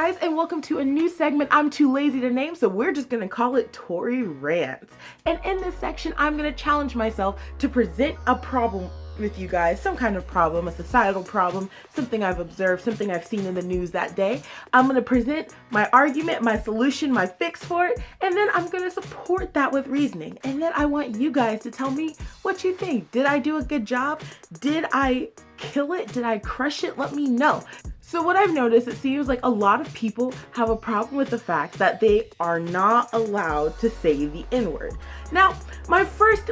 guys, and welcome to a new segment I'm too lazy to name, so we're just gonna call it Tori Rants. And in this section, I'm gonna challenge myself to present a problem with you guys, some kind of problem, a societal problem, something I've observed, something I've seen in the news that day. I'm gonna present my argument, my solution, my fix for it, and then I'm gonna support that with reasoning. And then I want you guys to tell me what you think. Did I do a good job? Did I kill it? Did I crush it? Let me know. So what I've noticed, it seems like a lot of people have a problem with the fact that they are not allowed to say the N-word. Now, my first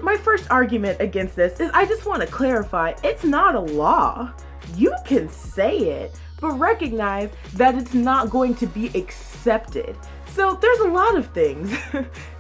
argument against this is I just want to clarify, it's not a law. You can say it, but recognize that it's not going to be accepted. So there's a lot of things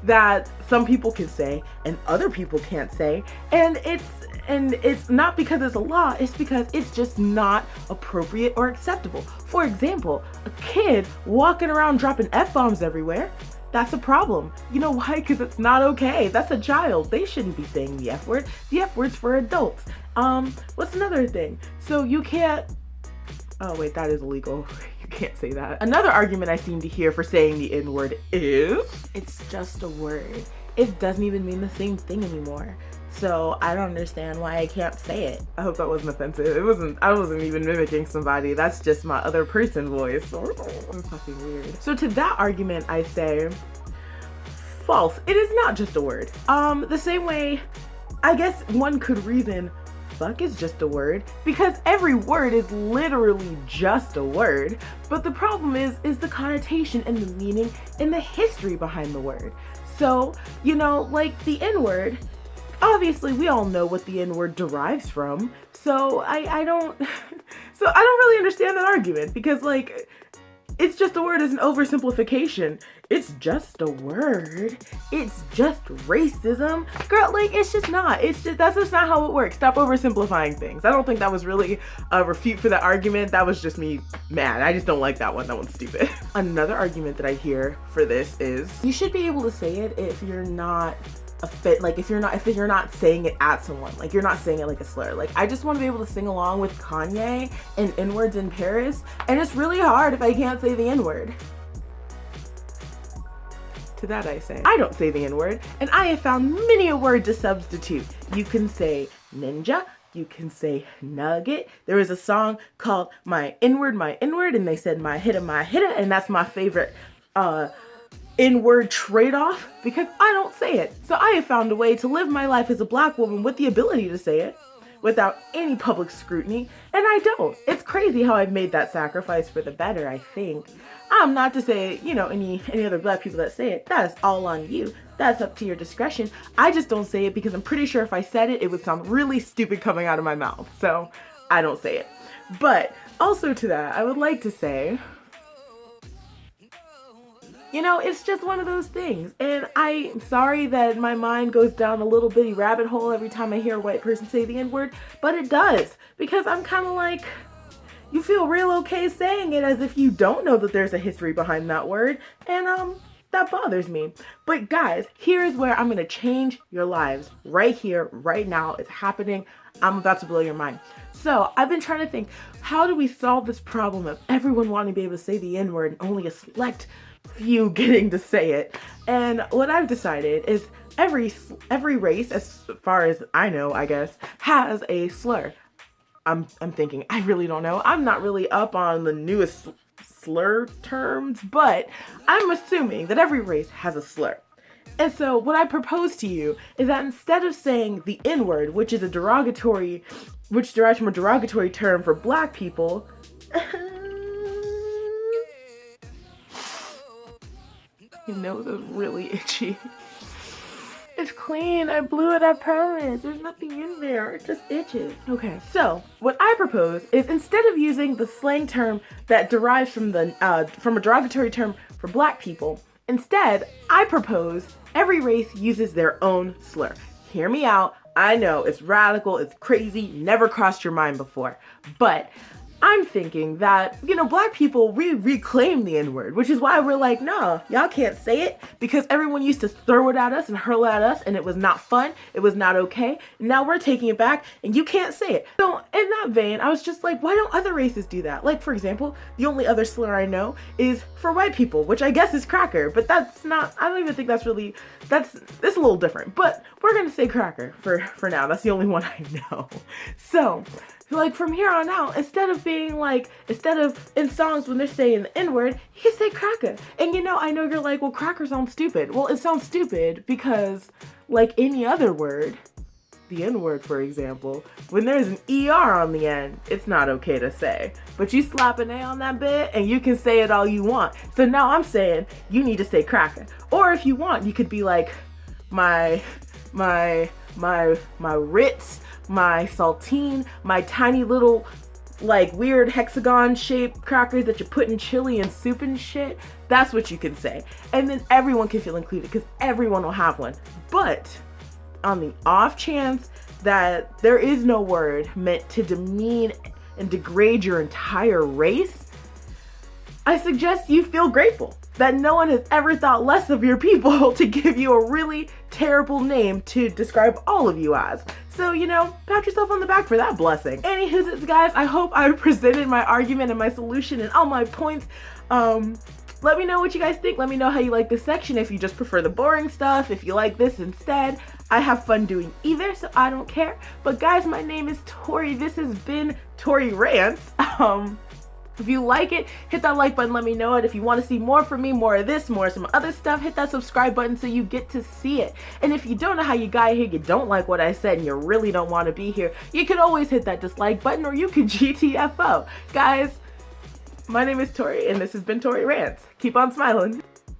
that some people can say and other people can't say, and it's not because it's a law, it's because it's just not appropriate or acceptable. For example, a kid walking around dropping F-bombs everywhere, that's a problem. You know why? Because it's not okay. That's a child. They shouldn't be saying the F-word. The F-word's for adults. What's another thing? So you can't, oh wait, that is illegal. You can't say that. Another argument I seem to hear for saying the N-word is, it's just a word. It doesn't even mean the same thing anymore. So I don't understand why I can't say it. I hope that wasn't offensive. I wasn't even mimicking somebody. That's just my other person voice. It's fucking weird. So to that argument, I say, false. It is not just a word. The same way, I guess one could reason, fuck is just a word, because every word is literally just a word. But the problem is the connotation and the meaning and the history behind the word. So, you know, like the N-word, obviously we all know what the N-word derives from. So I don't really understand that argument, because like, it's just a word is an oversimplification. It's just a word. It's just racism. Girl, like, it's just not. That's just not how it works. Stop oversimplifying things. I don't think that was really a refute for that argument. That was just me mad. I just don't like that one. That one's stupid. Another argument that I hear for this is, you should be able to say it if you're not if you're not saying it at someone, like you're not saying it like a slur. Like, I just want to be able to sing along with Kanye and N-words in Paris, and it's really hard if I can't say the N-word. To that I say, I don't say the N-word, and I have found many a word to substitute. You can say ninja, you can say nugget. There was a song called My N-word, and they said my hitta, and that's my favorite N-word trade-off, because I don't say it. So I have found a way to live my life as a Black woman with the ability to say it without any public scrutiny, and I don't. It's crazy how I've made that sacrifice for the better, I think. I'm not to say, you know, any other Black people that say it, that is all on you. That's up to your discretion. I just don't say it because I'm pretty sure if I said it, it would sound really stupid coming out of my mouth. So I don't say it. But also to that, I would like to say, you know, it's just one of those things. And I'm sorry that my mind goes down a little bitty rabbit hole every time I hear a white person say the N-word, but it does. Because I'm kind of like, you feel real okay saying it as if you don't know that there's a history behind that word. And that bothers me. But guys, here's where I'm gonna change your lives. Right here, right now, it's happening. I'm about to blow your mind. So I've been trying to think, how do we solve this problem of everyone wanting to be able to say the N-word and only a select few getting to say it? And what I've decided is every race, as far as I know, I guess, has a slur. I'm thinking, I really don't know. I'm not really up on the newest slur terms, but I'm assuming that every race has a slur. And so what I propose to you is that instead of saying the N-word, which derives from a derogatory term for Black people, your nose is really itchy. It's clean. I blew it, I promise. There's nothing in there. It just itches. Okay, so what I propose is, instead of using the slang term that derives from a derogatory term for Black people, instead, I propose every race uses their own slur. Hear me out. I know it's radical, it's crazy, never crossed your mind before, but I'm thinking that, black people, we reclaim the N-word, which is why we're like, no, y'all can't say it, because everyone used to throw it at us and hurl it at us, and it was not fun, it was not okay. Now we're taking it back, and you can't say it. So in that vein, I was just like, why don't other races do that? Like, for example, the only other slur I know is for white people, which I guess is cracker, but that's not, I don't even think that's really, it's a little different, but we're gonna say cracker for now. That's the only one I know. So, like, from here on out, instead of in songs when they're saying the N-word, you can say cracker. And I know you're like, well, cracker sounds stupid. Well, it sounds stupid because, like any other word, the N-word, for example, when there's an ER on the end, it's not okay to say. But you slap an A on that bit and you can say it all you want. So now I'm saying you need to say cracker. Or if you want, you could be like, my Ritz, my saltine, my tiny little like weird hexagon shaped crackers that you put in chili and soup and shit. That's what you can say. And then everyone can feel included because everyone will have one. But on the off chance that there is no word meant to demean and degrade your entire race, I suggest you feel grateful that no one has ever thought less of your people to give you a really terrible name to describe all of you as. So, pat yourself on the back for that blessing. Anywho, guys, I hope I presented my argument and my solution and all my points. Let me know what you guys think. Let me know how you like this section. If you just prefer the boring stuff, if you like this instead. I have fun doing either, so I don't care. But guys, my name is Tori. This has been Tori Rants. If you like it, hit that like button, let me know it. If you want to see more from me, more of this, more of some other stuff, hit that subscribe button so you get to see it. And if you don't know how you got here, you don't like what I said, and you really don't want to be here, you can always hit that dislike button, or you can GTFO. Guys, my name is Tori, and this has been Tori Rants. Keep on smiling.